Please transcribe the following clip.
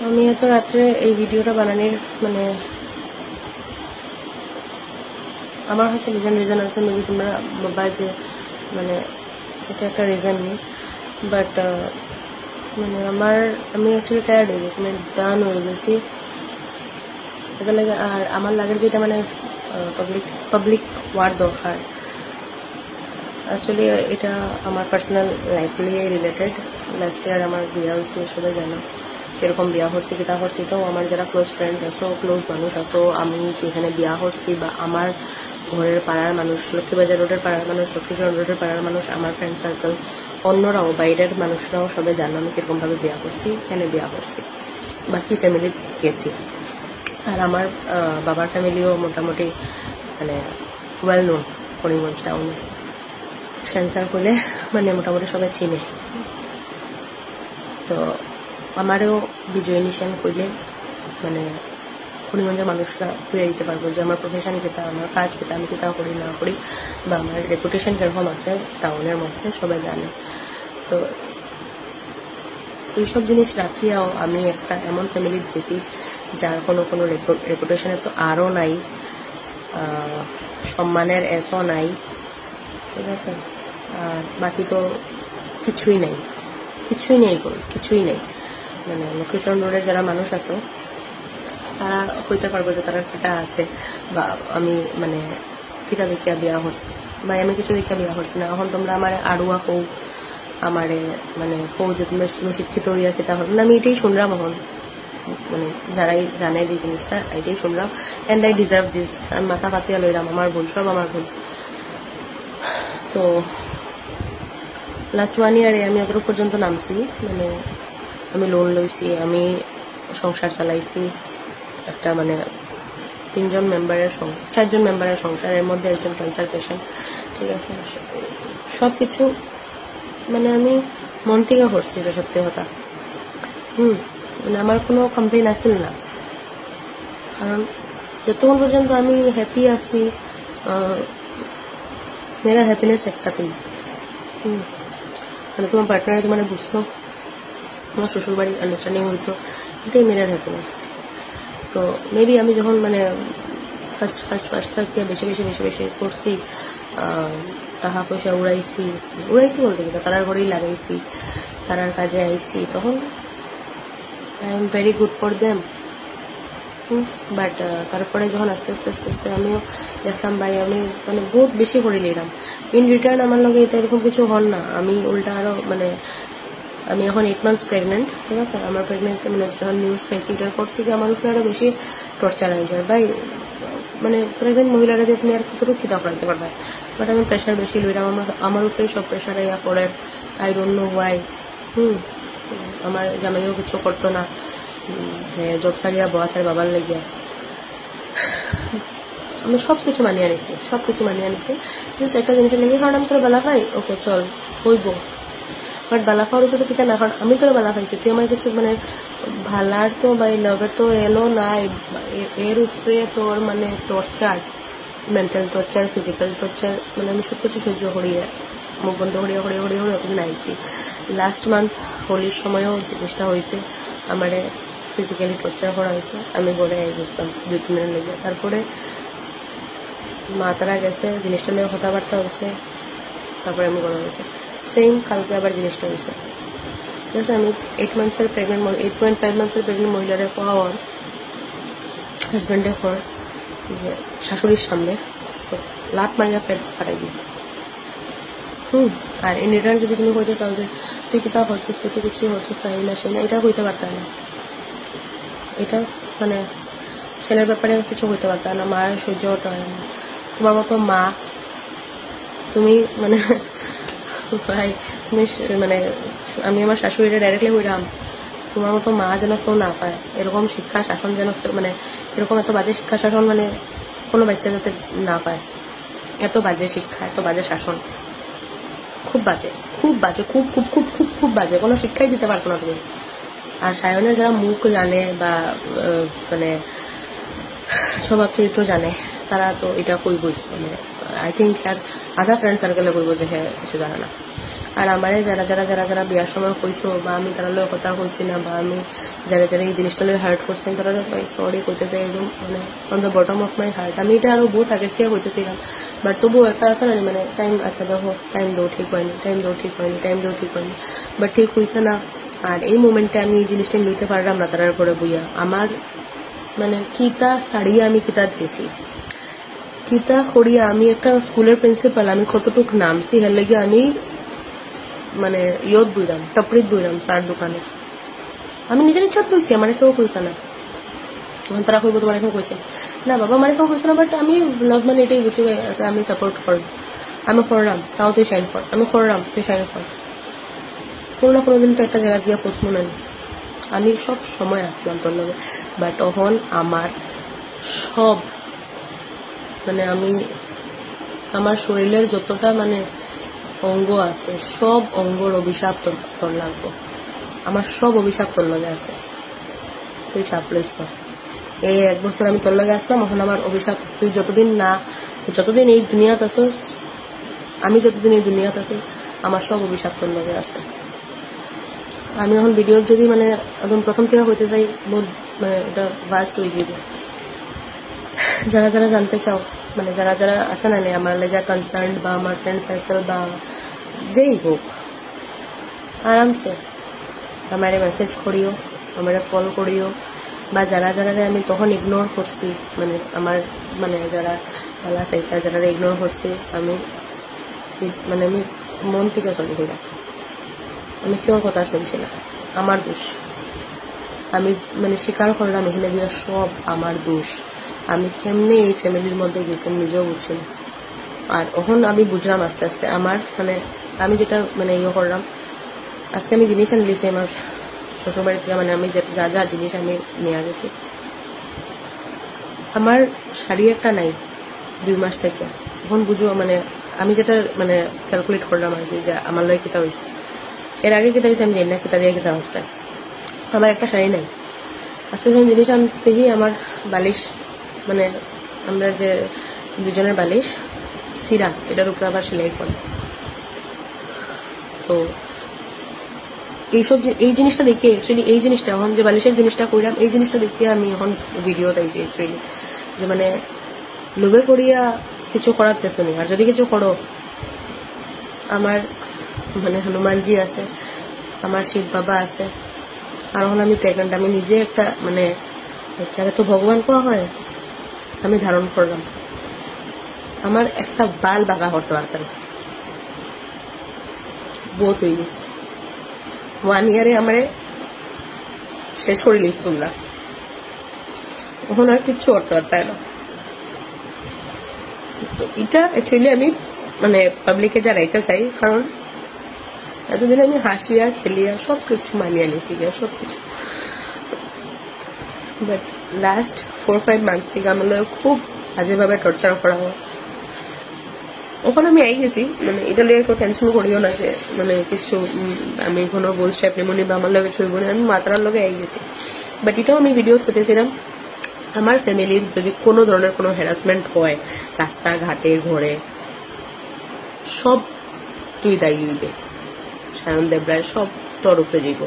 আমি এত রাত্রে এই ভিডিওটা বানানোর মানে আমার কাছে রিজন আছে, মেবি তোমরা বাবা যে মানে এটা একটা রিজন নেই, বাট মানে আমি অ্যাকচুয়ালি টায়ার্ড হয়ে গেছি, মানে ডান হয়ে গেছি এটা লাগে। আর আমার লাগে যেটা মানে পাবলিক হওয়ার দরকার, অ্যাকচুয়ালি এটা আমার পার্সোনাল লাইফ নিয়ে রিলেটেড। লাস্ট ইয়ার আমার বিয়া হয়েছে, সবাই জানো কিরকম বিয়া করছি কিতা করছি। এটাও আমার যারা ক্লোজ ফ্রেন্ডস আসো, ক্লোজ মানুষ আসো, আমি যেখানে বিয়া করছি বা আমার ঘরের পাড়ার মানুষ, লক্ষ্মীবাজার রোডের পাড়ার মানুষ, লক্ষ্মীচরণ রোডের পাড়ার মানুষ, আমার ফ্রেন্ড সার্কেল, অন্যরাও বাইরের মানুষরাও সবাই জানো আমি কিরকমভাবে বিয়া করছি, এখানে বিয়া করছি, বাকি ফ্যামিলি গেছি। আর আমার বাবার ফ্যামিলিও মোটামুটি মানে ওয়েল নোন করিমগঞ্জ টাউনে, সেন্সার করলে মানে মোটামুটি সবাই চিনে। তো আমারও বিজয় নিশান করলে মানে করিমগঞ্জের মানুষরা বুঝে দিতে পারবো যে আমার প্রফেশন কেতা, আমার কাজ কেতা, আমি কেতা করি না করি, বা আমার রেপুটেশন কিরকম আছে টাউনের মধ্যে সবাই জানে। তো এইসব জিনিস রাখিয়াও আমি একটা এমন ফ্যামিলি গেছি যার কোনো রেপুটেশনের তো আরও নাই, সম্মানের এসও নাই, ঠিক আছে। আর বাকি তো কিছুই নেই কিছুই নেই। মানে লক্ষ্মীচরণ রোডের যারা মানুষ আছো তারা কইতে পারবো যে তারা কিটা আছে, বা আমি মানে কিটা দেখিয়া বিয়া করছি, বা আমি কিছু দেখিয়া বিয়া করছি না। এখন তোমরা আমার আড়ুয়া কৌ আমারে মানে কৌ যে তোমরা শিক্ষিত হইয়া কিতা হল না, আমি এটাই শুনলাম এখন, মানে যারাই জানে এই জিনিসটা এটাই শুনলাম, অ্যান্ড আই ডিজার্ভ দিস। আমি মাথা পাতিয়া লইলাম, আমার ভুল, সব আমার ভুল। তো লাস্ট 1 ইয়ারে আমি এত পর্যন্ত নামছি, মানে আমি লোন লইছি, আমি সংসার চালাইছি, একটা মানে 4জন মেম্বারের সংসার, এর মধ্যে একজন ক্যান্সার পেশেন্ট, ঠিক আছে। সব কিছু মানে আমি মন থেকে করছি, এটা সত্যি কথা। মানে আমার কোনো কমপ্লেন আসছিল না, কারণ যতক্ষণ পর্যন্ত আমি হ্যাপি আছি, মেরা হ্যাপিনেস একটাতেই। মানে তোমার পার্টনারে তোমার বুঝতো, তোমার শ্বশুরবাড়ি আন্ডারস্ট্যান্ডিং হইতো, এটাই মেরার হ্যাপিনেস। তো মেবি আমি যখন মানে ফার্স্ট বেশি করছি, টাকা পয়সা উড়াইছি বলতে গেলে তারার ঘরেই লাগাইছি, তারার কাজে আইছি, তখন I am very good for them. But তারপরে যখন আস্তে আস্তে আমিও দেখলাম ভাই আমি মানে বহুত বেশি করে নিলাম, ইন রিটার্ন আমার লগে এটা এরকম কিছু হল না। আমি উল্টা আরো মানে আমি এখন 8 months প্রেগনেন্ট, ঠিক আছে। আমার প্রেগনেন্সি মানে যখন নিউজ পাইছি এটার পর থেকে আমার উপরে আরো বেশি টর্চার হয়ে যায় ভাই। মানে প্রেগনেন্ট মহিলারা দিয়ে তুমি আর কতটুকু খিদা করতে পারবে, বাট আমি প্রেশার বেশি লইলাম, আমার উপরে সব প্রেশার আইয়া পড়ে। I don't know Y. আমার জামাইও কিছু করতো না, জব সারিয়া বয়া তার বাবার লেগিয়া। আমি সবকিছু মানিয়ে আনিছি, জাস্ট একটা জিনিসের লেগে, কারণ আমি তোর বেলা পাই, ওকে চল হইব, বাট বালা খাওয়ার উপরে পিঠা না, কারণ আমি তোর বেলা খাইছি, তুই আমার কিছু মানে ভালার তো বা লাভের তো এলো নাই, এর উপরে তোর মানে torture, mental torture, physical torture, মানে আমি সবকিছু সহ্য করিয়ে মুখ বন্ধ করিয়ে অতদিন আইসি। লাস্ট মান্থ হোলির সময়ও জিনিসটা হয়েছে, আমারে ফিজিক্যালি টর্চার করা হয়েছে, আমি ঘরে আই গেছিলাম 2-3 দিনের লেগে। তারপরে মা তারা গেছে, জিনিসটা নিয়ে কথাবার্তা হয়েছে, তারপরে আমি ঘরে গেছি। সেম কালকে আবার জিনিসটা হয়েছে, ঠিক আছে। আমি 8.5 মান্থসের প্রেগনেন্ট মহিলারে পাওয়ার হাজব্যান্ডে পর যে শাশুড়ির সামনে লাত মারিয়া পেট ফাটাই দিই। আর ইন রিটার্ন যদি তুমি কইতে চাও যে তুই কি তা হরছিস, তুই তো কিছু হরছিস, তাই না সে না, এটা কইতে পারতাম না। এটা মানে ছেলের ব্যাপারে কিছু হইতে পারতাম না, মায়ের সহ্য হতে পারে না। তোমার মতো মা তুমি মানে ভাই, তুমি মানে আমি আমার শাশুড়িটা ডাইরেক্টলি হইলাম, তোমার মতো মা যেন কেউ না পায়, এরকম শিক্ষা শাসন যেন মানে এরকম এত বাজে শিক্ষা শাসন মানে কোনো বাচ্চা যাতে না পায়। এত বাজে শিক্ষা, এত বাজে শাসন, খুব বাজে, খুব বাজে, কোনো শিক্ষাই দিতে পারছো না তুমি। আর সায়নের যারা মুখ জানে বা মানে স্বভাব চরিত্র জানে, তারা তো এটা কইবই, মানে আই থিঙ্ক আর আধা ফ্রেন্ড সার্কেলে কইব যে হ্যাঁ কিছু জানে না। আর আমারে যারা যারা যারা যারা বিয়ার সময় কইছো বা আমি তারা লগে কথা কইছি না বা আমি যারা যারা এই জিনিসটা লগে হার্ট করছেন তারা সরি কইতে চাই একদম মানে on the bottom of my heart. আমি এটা আরো বহুত আগের থেকে কইতেছিলাম, বাট তবুও একটা আছে না মানে টাইম আছে, দেখো টাইম দেও ঠিক হয়নি, টাইম দেও ঠিক হয়নি, টাইম দেও ঠিক হয়নি, বাট ঠিক হয়েছে না। আর এই মোমেন্টে আমি এই জিনিসটা লইতে পারলাম না তারার করে বইয়া। আমার মানে কিতা সারিয়া আমি কিতা গেছি, কিতা করিয়া আমি একটা স্কুলের প্রিন্সিপাল, আমি কতটুক নামছি হের লাগে আমি মানে ইয়ত বইরাম, টপরিত বইরাম স্যার দোকানে। আমি নিজের ইচ্ছাত কইছি, আমার কেউ কইছে না। তারা কইব তোমার এখন কইছে না বাবা, আমার কেউ কইছে না, বাট আমি লাভ মানে এটাই বুঝি আমি সাপোর্ট করব, আমি করলাম তাও তুই সাইন কর, আমি করলাম তুই সাইন কর। কোনো না কোনোদিন তো একটা জায়গা দিয়ে ফসমু না, আমি সব সময় আসলাম তোর লগে। বাট তখন আমার সব মানে আমি আমার শরীরের যতটা মানে অঙ্গ আছে সব অঙ্গর অভিশাপ তোর লাগবো, আমার সব অভিশাপ তোর লগে আছে, তুই চাপ লইস না। এই 1 বছর আমি তোর লগে আসলাম, এখন আমার অভিশাপ তুই যতদিন এই দুনিয়াতে আসিস, আমি যতদিন এই দুনিয়াতে আছি, আমার সব অভিশাপ তোর লগে আছে। আমি এখন ভিডিওর যদি মানে একদম প্রথম থেকে হইতে চাই, বহুত মানে এটা ভাস্ট হয়ে যাবে। যারা যারা জানতে চাও মানে যারা যারা আছে না আমার লেগে কনসার্ন বা আমার ফ্রেন্ড সার্কেল বা যেই হোক, আরামসে আমার মেসেজ করিও, আমার কল করিও, বা যারা যারা আমি তখন ইগনোর করছি মানে আমার মানে যারা ভালো চাইতা যারা ইগনোর করছি, আমি মানে আমি মন থেকে চলি না, আমি কেউর কথা শুনছি না, আমার দোষ। আমি মানে স্বীকার করলাম এখানে বিয়ে সব আমার দোষ, আমি কেমনে এই ফ্যামিলির মধ্যে গেছিলাম নিজেও বুঝছি না। আর এখন আমি বুঝলাম আস্তে আস্তে আমার মানে আমি যেটা মানে ইয়ে করলাম, আজকে আমি জিনিস আনি লিছি আমার শ্বশুরবাড়ি থেকে, মানে আমি যা যা জিনিস আমি নিয়ে গেছি, আমার শাড়ি একটা নাই 2 মাস থেকে। এখন বুঝো মানে আমি যেটা মানে ক্যালকুলেট করলাম আর কি, যে আমার লয় কিতা হয়েছে, এর আগে কিতা হয়েছে আমি জানি না, কিতা দিয়ে কিতা হচ্ছে, আমার একটা শাড়ি নাই। আজকে যখন জিনিস আনতেই আমার বালিশ মানে আমরা যে দুজনের বালিশ সিরা, এটার উপরে আবার সেলাই করে। তো এইসব এই জিনিসটা দেখে অ্যাকচুয়ালি এই জিনিসটা এখন যে বালিশের জিনিসটা করলাম, এই জিনিসটা দেখে আমি এখন ভিডিও পাইছি অ্যাকচুয়ালি, যে মানে লোভে করিয়া কিছু করার কিছু নেই। আর যদি কিছু করো, আমার মানে হনুমানজি আছে, আমার শিব বাবা আছে, আর এখন আমি প্রেগনেন্ট, আমি নিজে একটা মানে বাচ্চাকে তো ভগবান করা হয়, আমি ধারণ করলাম, আমার একটা বাল বাঁকা করতে পারতাম, বহুত হয়ে গেছে। 1 ইয়ারে আমারে শেষ করে লিস তোমরা, এখন আর কিচ্ছু করতে পারতাম না। তো এটা অ্যাকচুয়ালি আমি মানে পাবলিকে জানাইতে চাই, কারণ এতদিন আমি হাসিয়া খেলিয়া সবকিছু মানিয়ে নিয়েছি সবকিছু, বাট লাস্ট 4-5 মান্থস থেকে আমার খুব বাজেভাবে টর্চার করা হয়। ওখানে আমি আই গেছি, মানে এটা লিয়ে কেউ টেনশন করিও না যে মানে কিছু আমি কোনো ভুল স্টেপ নিমনি বা আমার লগে ছুঁইব না, আমি মাতার লগে আই গেছি। বাট এটাও আমি ভিডিও করতেছিলাম, আমার ফ্যামিলির যদি কোনো ধরনের কোনো হ্যারাসমেন্ট হয় রাস্তাঘাটে ঘরে, সব তুই দায়ী হইবে, সায়ন দেবরায় সব তোর উপরে যাইব।